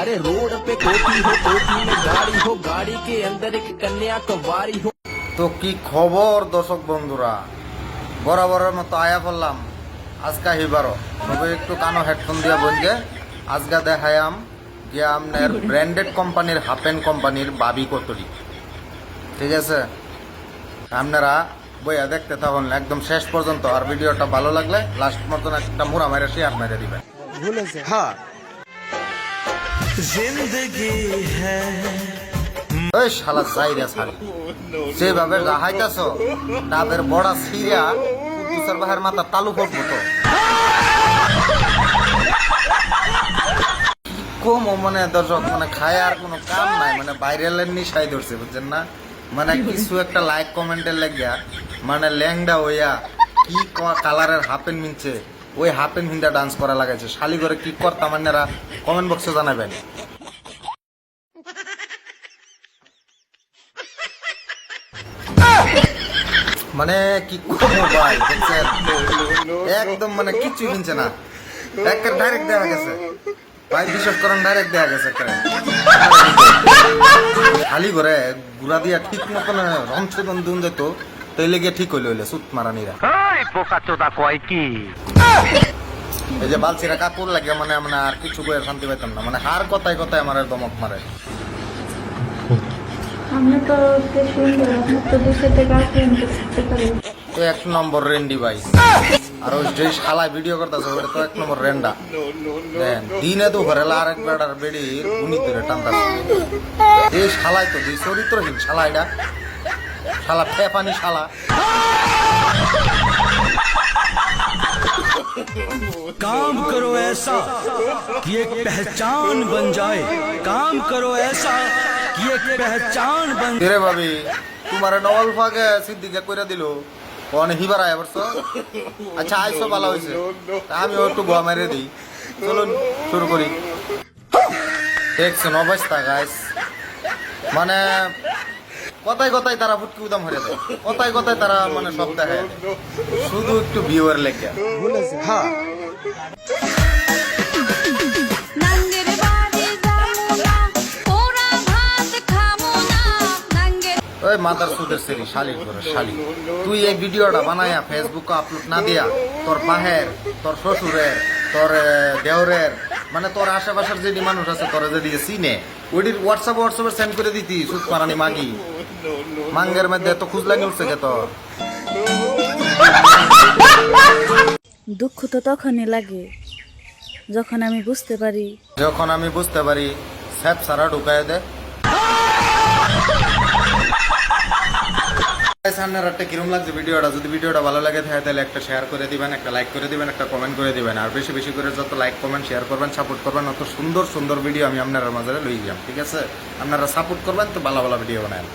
अरे रोड पे कोठी हो, कोठी में गाड़ी हो, गाड़ी के अंदर एक कन्या कुंवारी हो। তো কি খবর দর্শক বন্ধুরা, বরাবরের মতো আয়া পড়লাম আজকা হিবারও তবে একটু কানো হেডফোন দিয়া বলছে আজকা দেখায়াম যে আপনার ব্র্যান্ডেড কোম্পানির হাফেন কোম্পানির বাবি কতরি। ঠিক আছে, আপনারা বইয়া দেখতে থাকুন একদম শেষ পর্যন্ত। আর ভিডিওটা ভালো লাগলে লাস্ট মতন একটা মুড়া মেরে শেয়ার মেরে দিবেন। হ্যাঁ, জিন্দগি ওই শালা চাইরা ছাড়ি যেভাবে রাহাইতাছ ডাবের বড়া ছিঁড়া কুসের বাহের মাথা তালু পড়বো তো কম। মানে দর্শক মানে খায় আর কোনো কাম নাই, মানে ভাইরালের নিশাই ধরছে বুঝছেন না। মানে কিছু একটা লাইক কমেন্টের লাগিয়া মানে ল্যাংডা হইয়া কি কালারের হাফেন মিনছে ওই হাফেন হিন্দা ডান্স করা লাগাইছে। শালি করে কি করতাম আপনারা কমেন্ট বক্সে জানাবেন। মানে কি করবো ভাই, দেখছেন একদম মানে কিচ্ছু কিনছে না, একটা ডাইরেক্ট দেওয়া গেছে ভাই, বিশ্বাস করেন ডাইরেক্ট দেওয়া গেছে। খালি করে গুড়া দিয়া ঠিক মতন রংশোধন দিন যেত তাইলে গিয়ে ঠিক হইলে হইলে সুত মারানিরা। এই যে বালছিরা কাপড় লাগে মানে আমরা আর কিছু করে শান্তি পাইতাম না, মানে হার কথায় কথায় আমার দমক মারে। তো এক নম্বর রেন্ডি ভাই, আর ওই যে শালায় ভিডিও করতেছে ওটা তো এক নম্বর রেন্ডা। দেন দিনে তো ঘরেলা আরেক বেড়ার বেড়ির উনি ধরে টানতাছে। এই শালাই তো দুই চরিত্রহীন শালা, এটা শালা ফেপানি শালা। काम करो ऐसा कि एक पहचान बन जाए, काम करो ऐसा कि एक पहचान बन। রে ভাবি তোমার নওয়াল ফাঁকে সিদ্দিকে কইরা দিল অনেক হিবার আয় বর্ষ। আচ্ছা আইসো ভালো হয়েছে, আমিও একটু গোয়া মেরে দিই। চলুন শুরু করি। দেখছেন অবস্থা গাইস, মানে কথায় কথায় তারা ফুটকি উদাম হয়ে দেয়, কথায় কথায় তারা মানে সব দেখায় দেয় শুধু একটু ভিউয়ার লেগে। হ্যাঁ ওই মাদার সুদের সেরি শালি করে শালি, তুই এই ভিডিওটা বানায়া ফেসবুকে আপলোড না দিয়া তোর বাহের, তোর শ্বশুরের, তোর দেওরের, মানে তোর আশেপাশের যে মানুষ আছে তোর যদি চিনে ওইটির হোয়াটসঅ্যাপে সেন্ড করে দিতি। সুদ মারানি মাগি মাঙ্গের মধ্যে এত খুঁজলানি উঠছে কে তোর। দুঃখ তো তখনই লাগে যখন আমি বুঝতে পারি স্যাপ সারা ঢুকায় দে। আপনার কিরম লাগছে ভিডিওটা? যদি ভিডিওটা ভালো লাগে তাহলে একটা শেয়ার করে দিবেন, একটা লাইক করে দিবেন, একটা কমেন্ট করে দিবেন। আর বেশি বেশি করে যত লাইক কমেন্ট শেয়ার করবেন, সাপোর্ট করবেন, অত সুন্দর সুন্দর ভিডিও আমি আপনার মাঝে লই যাম। ঠিক আছে, আপনারা সাপোর্ট করবেন তো ভালো ভালো ভিডিও বানাবেন।